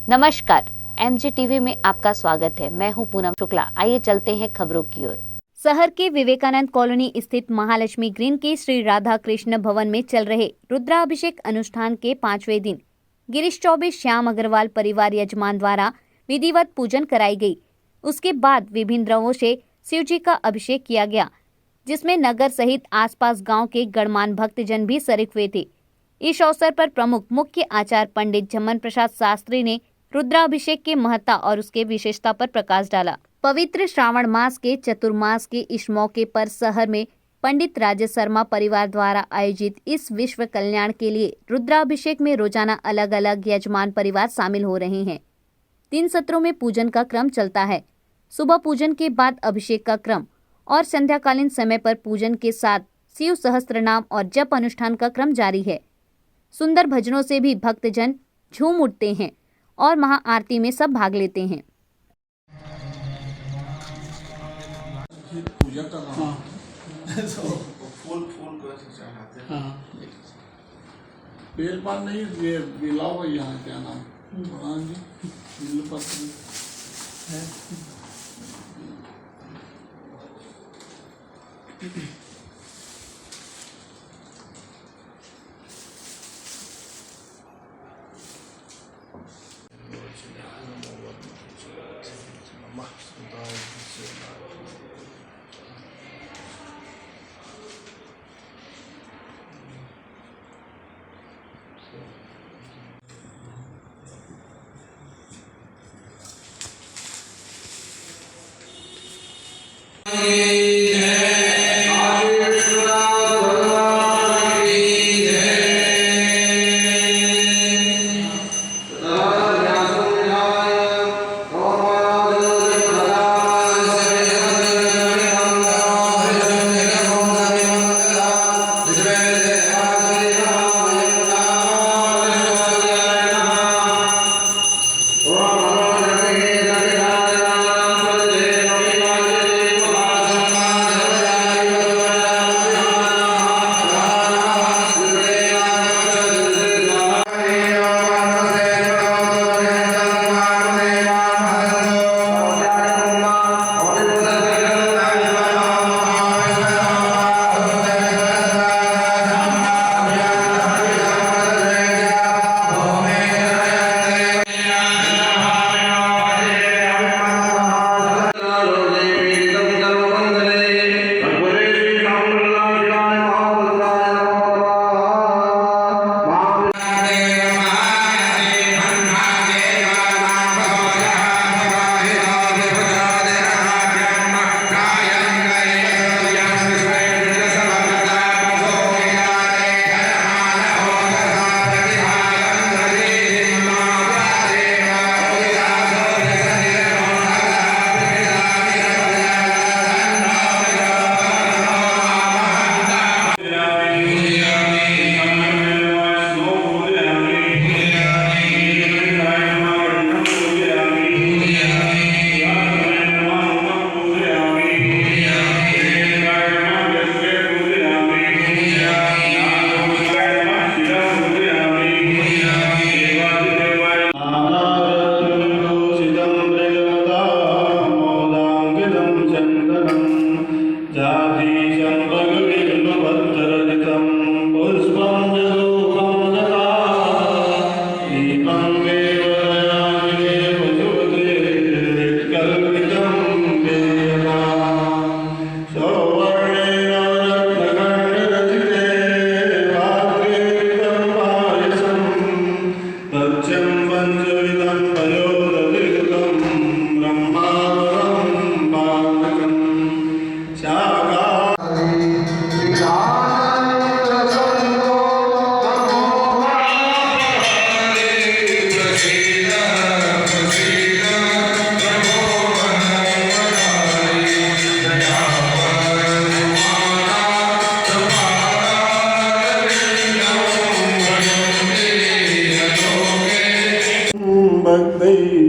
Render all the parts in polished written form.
नमस्कार, MG TV में आपका स्वागत है। मैं हूं पूनम शुक्ला। आइए चलते हैं खबरों की ओर। शहर के विवेकानंद कॉलोनी स्थित महालक्ष्मी ग्रीन के श्री राधा कृष्ण भवन में चल रहे रुद्राभिषेक अनुष्ठान के 5वें दिन गिरीश चौबे श्याम अग्रवाल परिवार यजमान द्वारा विधिवत पूजन कराई गई। उसके बाद विभिन्न द्रव्यों से शिव जी का अभिषेक किया गया, जिसमें नगर सहित आसपास गांव के गणमान्य भक्तजन भी शरीक हुए थे। इस अवसर पर प्रमुख मुख्य आचार्य पंडित जमन प्रसाद शास्त्री ने रुद्राभिषेक के महत्ता और उसके विशेषता पर प्रकाश डाला। पवित्र श्रावण मास के चतुर्मास के इस मौके पर शहर में पंडित राजेश शर्मा परिवार द्वारा आयोजित इस विश्व कल्याण के लिए रुद्राभिषेक में रोजाना अलग अलग यजमान परिवार शामिल हो रहे हैं। 3 सत्रों में पूजन का क्रम चलता है। सुबह पूजन के बाद अभिषेक का क्रम और संध्याकालीन समय पर पूजन के साथ शिव सहस्त्रनाम और जप अनुष्ठान का क्रम जारी है। सुंदर भजनों से भी भक्तजन झूम उठते हैं और महाआरती में सब भाग लेते हैं। पूजा करना फूल चढ़ाते हैं। बेलपान नहीं, ये बिलाव है यहाँ, क्या नाम? हाँ जी, बिलपत्र है।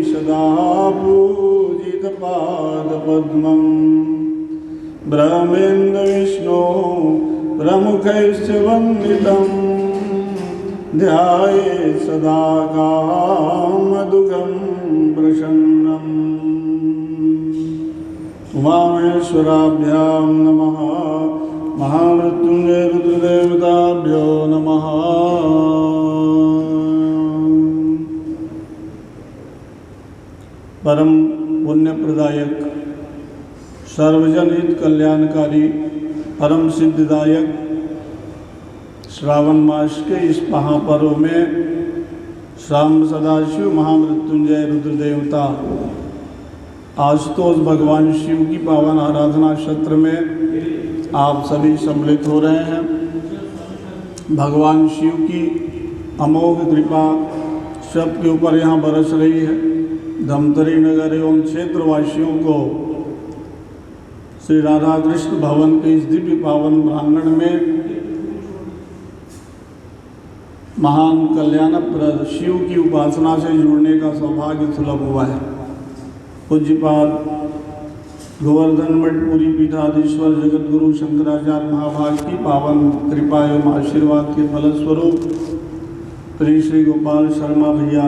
सदा पूजित पाद पद्मं ब्रह्मेन्द्र विष्णु प्रमुखैश्च वन्दितं ध्याये सदा कामदुघं प्रसन्नम्। उमामेश्वराभ्यां नमः। महामृत्युंजय रुद्रदेवताभ्यो नमः। परम पुण्यप्रदायक, सर्वजन हित कल्याणकारी, परम सिद्धिदायक श्रावण मास के इस महापर्व में श्याम सदाशिव महामृत्युंजय रुद्र देवता आशुतोष भगवान शिव की पावन आराधना क्षेत्र में आप सभी सम्मिलित हो रहे हैं। भगवान शिव की अमोघ कृपा सबके ऊपर यहाँ बरस रही है। धमतरी नगर एवं क्षेत्रवासियों को श्री राधा कृष्ण भवन के इस दिव्य पावन प्रांगण में महान कल्याणप्रद शिव की उपासना से जुड़ने का सौभाग्य सुलभ हुआ है। पूज्यपाद गोवर्धन मठ पुरी पीठाधीश्वर जगत गुरु शंकराचार्य महाभाग की पावन कृपा एवं आशीर्वाद के फलस्वरूप श्री गोपाल शर्मा भैया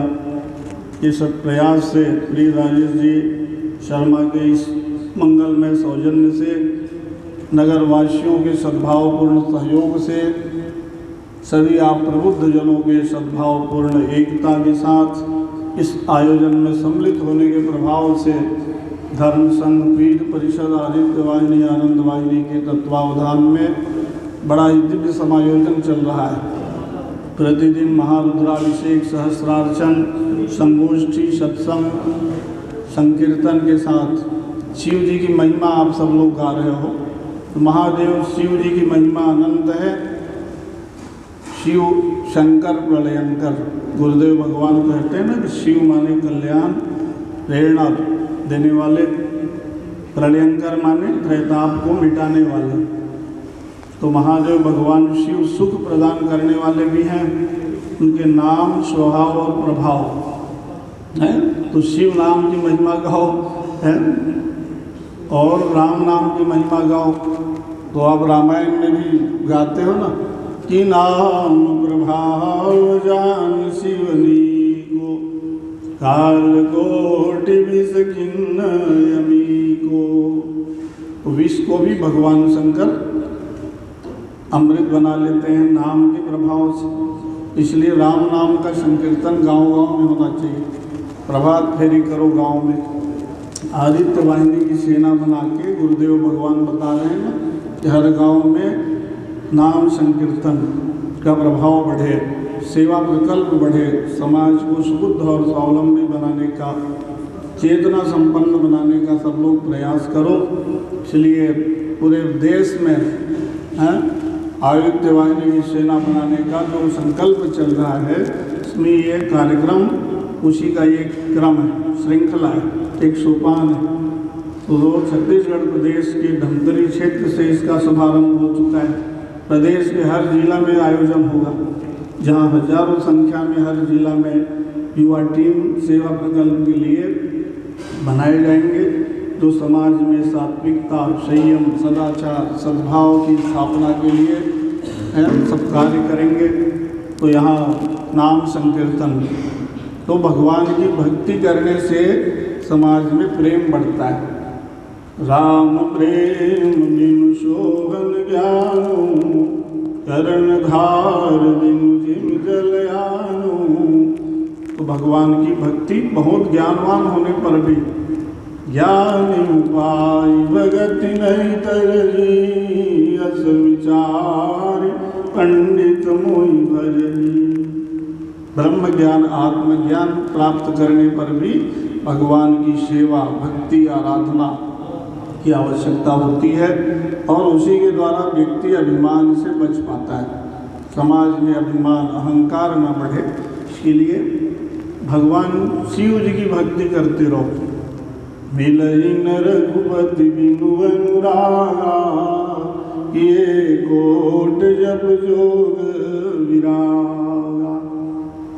के सत प्रयास से श्री राजेश जी शर्मा के इस मंगलमय सौजन्य से, नगर वासियों के सद्भावपूर्ण सहयोग से, सभी आप प्रबुद्ध जनों के सद्भावपूर्ण एकता के साथ इस आयोजन में सम्मिलित होने के प्रभाव से धर्म संघ पीठ परिषद आदित्य वाहिनी आनंद वाहिनी के तत्वावधान में बड़ा ही दिव्य समायोजन चल रहा है। प्रतिदिन महारुद्राभिषेक, सहस्रार्चन, संगोष्ठी, सत्संग, संकीर्तन के साथ शिव जी की महिमा आप सब लोग गा रहे हो। तो महादेव शिव जी की महिमा अनंत है। शिव शंकर प्रलयंकर, गुरुदेव भगवान कहते हैं ना कि शिव माने कल्याण, प्रेरणा देने वाले, प्रलयंकर माने त्रैताप को मिटाने वाले। तो महादेव भगवान शिव सुख प्रदान करने वाले भी हैं। उनके नाम, स्वभाव और प्रभाव है। तो शिव नाम की महिमा गाओ है और राम नाम की महिमा गाओ। तो आप रामायण में भी गाते हो ना कि नाम प्रभाव जान शिवनी को, काल कोटि विष खिन्न यमी को। तो विष को भी भगवान शंकर अमृत बना लेते हैं नाम के प्रभाव से। इसलिए राम नाम का संकीर्तन गांव-गांव में होना चाहिए। प्रभात फेरी करो गांव में। आदित्य वाहिनी की सेना बना के गुरुदेव भगवान बता रहे हैं कि हर गांव में नाम संकीर्तन का प्रभाव बढ़े, सेवा प्रकल्प बढ़े, समाज को सुबुद्ध और स्वावलंबी बनाने का, चेतना संपन्न बनाने का सब लोग प्रयास करो। इसलिए पूरे देश में आदित्य वाहिनी की सेना बनाने का जो संकल्प चल रहा है, इसमें ये कार्यक्रम उसी का एक क्रम है, श्रृंखला है, एक सोपान है। तो छत्तीसगढ़ प्रदेश के धमतरी क्षेत्र से इसका शुभारंभ हो चुका है। प्रदेश के हर जिला में आयोजन होगा, जहां हजारों संख्या में हर जिला में युवा टीम सेवा प्रकल्प के लिए बनाए जाएंगे, जो समाज में सात्विकता, संयम, सदाचार, सद्भाव की स्थापना के लिए सब कार्य करेंगे। तो यहाँ नाम संकीर्तन, तो भगवान की भक्ति करने से समाज में प्रेम बढ़ता है। राम प्रेम बिनु शोभन ज्ञानो, कर्णधार बिनु जिम जलयानो। तो भगवान की भक्ति बहुत ज्ञानवान होने पर भी ज्ञान उपाय भगति नहीं तरही, अस विचार पंडित मोहि भजही। ब्रह्म ज्ञान, आत्मज्ञान प्राप्त करने पर भी भगवान की सेवा, भक्ति, आराधना की आवश्यकता होती है और उसी के द्वारा व्यक्ति अभिमान से बच पाता है। समाज में अभिमान, अहंकार न बढ़े, इसके लिए भगवान शिव जी की भक्ति करते रहो। मिलहि न रघुपति बिनु अनुरागा, किए कोट जप जोग विरागा।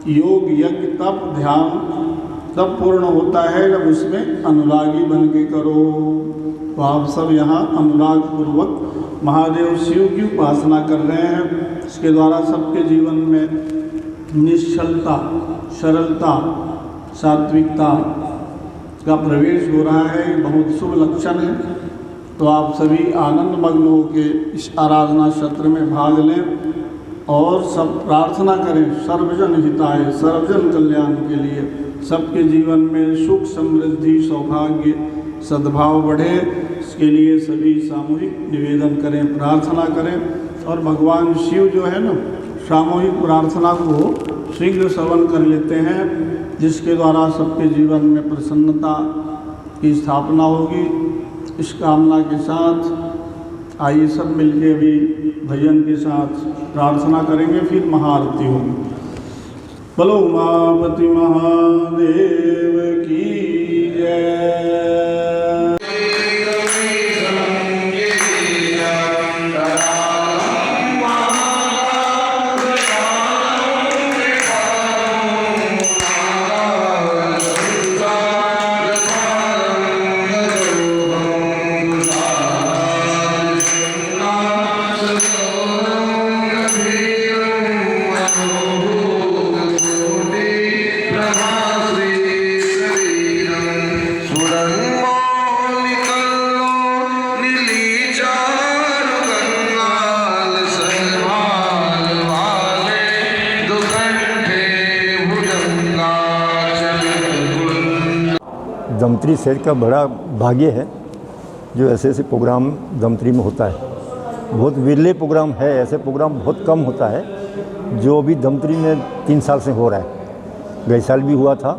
योग, यज्ञ, तप, ध्यान तब पूर्ण होता है जब उसमें अनुरागी बन के करो। तो आप सब यहाँ अनुराग पूर्वक महादेव शिव की उपासना कर रहे हैं। इसके द्वारा सबके जीवन में निश्चलता, सरलता, सात्विकता का प्रवेश हो रहा है। ये बहुत शुभ लक्षण है। तो आप सभी आनंद मग्न होकर इस आराधना सत्र में भाग लें और सब प्रार्थना करें सर्वजन हिताय, सर्वजन कल्याण के लिए, सबके जीवन में सुख, समृद्धि, सौभाग्य, सद्भाव बढ़े। इसके लिए सभी सामूहिक निवेदन करें, प्रार्थना करें। और भगवान शिव जो है ना, सामूहिक प्रार्थना को शीघ्र श्रवण कर लेते हैं, जिसके द्वारा सबके जीवन में प्रसन्नता की स्थापना होगी। इस कामना के साथ आइए सब मिलके अभी भजन के साथ प्रार्थना करेंगे, फिर महाआरती होगी। बोलो उमापति महादेव की जय। धमतरी शहर का बड़ा भाग्य है जो ऐसे ऐसे प्रोग्राम धमतरी में होता है। बहुत विरले प्रोग्राम है, ऐसे प्रोग्राम बहुत कम होता है जो अभी धमतरी में 3 साल से हो रहा है। गए साल भी हुआ था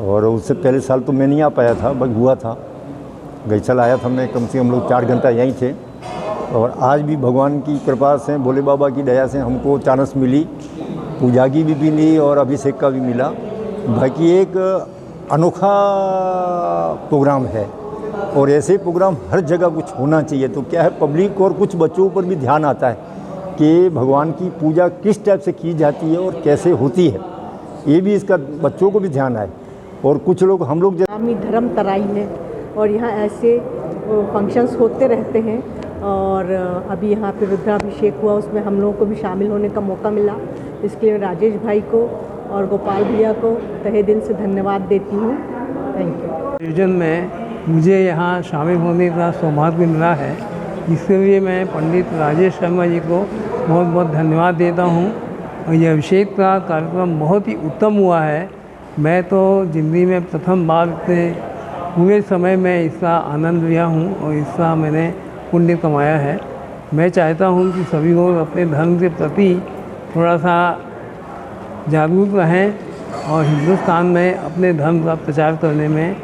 और उससे पहले साल तो मैं नहीं आ पाया था, बस हुआ था। गए साल आया था मैं, कम से कम लोग 4 घंटा यहीं थे। और आज भी भगवान की कृपा से, भोले बाबा की दया से हमको चानस मिली, पूजा की भी मिली और अभिषेक का भी मिला। बाकी एक अनोखा प्रोग्राम है और ऐसे प्रोग्राम हर जगह कुछ होना चाहिए। तो क्या है, पब्लिक और कुछ बच्चों पर भी ध्यान आता है कि भगवान की पूजा किस टाइप से की जाती है और कैसे होती है, ये भी इसका बच्चों को भी ध्यान आए। और कुछ लोग, हम लोग धर्म तराई है और यहाँ ऐसे फंक्शंस होते रहते हैं। और अभी यहाँ पे रुद्राभिषेक हुआ, उसमें हम लोगों को भी शामिल होने का मौका मिला। इसके लिए राजेश भाई को और गोपाल भैया को तहे दिल से धन्यवाद देती हूँ। Thank you. आयोजन में मुझे यहाँ शामिल होने का सौभाग्य मिला है, इसके लिए मैं पंडित राजेश शर्मा जी को बहुत बहुत धन्यवाद देता हूँ। और ये अभिषेक का कार्यक्रम बहुत ही उत्तम हुआ है। मैं तो ज़िंदगी में प्रथम बार इतने पूरे समय में इसका आनंद लिया हूँ और इसका मैंने पुण्य कमाया है। मैं चाहता हूँ कि सभी लोग अपने धर्म के प्रति थोड़ा सा जागरूक रहें और हिंदुस्तान में अपने धर्म का प्रचार करने में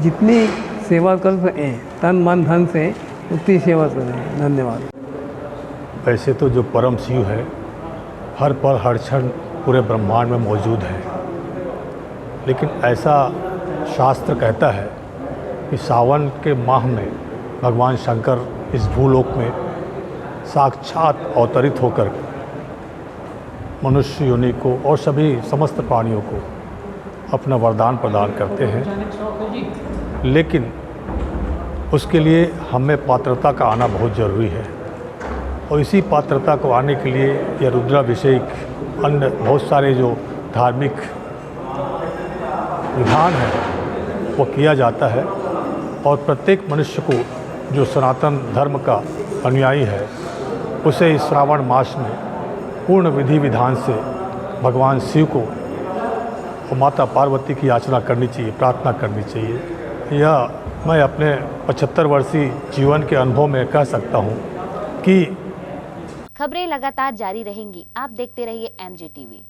जितनी सेवा कर सकें तन मन धन से उतनी सेवा करें। धन्यवाद। वैसे तो जो परम शिव है हर पल हर क्षण पूरे ब्रह्मांड में मौजूद है, लेकिन ऐसा शास्त्र कहता है कि सावन के माह में भगवान शंकर इस भूलोक में साक्षात अवतरित होकर मनुष्य योनि को और सभी समस्त प्राणियों को अपना वरदान प्रदान करते हैं। लेकिन उसके लिए हमें पात्रता का आना बहुत ज़रूरी है और इसी पात्रता को आने के लिए यह रुद्राभिषेक, अन्य बहुत सारे जो धार्मिक विधान है वो किया जाता है। और प्रत्येक मनुष्य को जो सनातन धर्म का अनुयायी है उसे इस श्रावण मास में पूर्ण विधि विधान से भगवान शिव को और माता पार्वती की याचना करनी चाहिए, प्रार्थना करनी चाहिए। यह मैं अपने 75 वर्षीय जीवन के अनुभव में कह सकता हूँ कि खबरें लगातार जारी रहेंगी। आप देखते रहिए MG TV।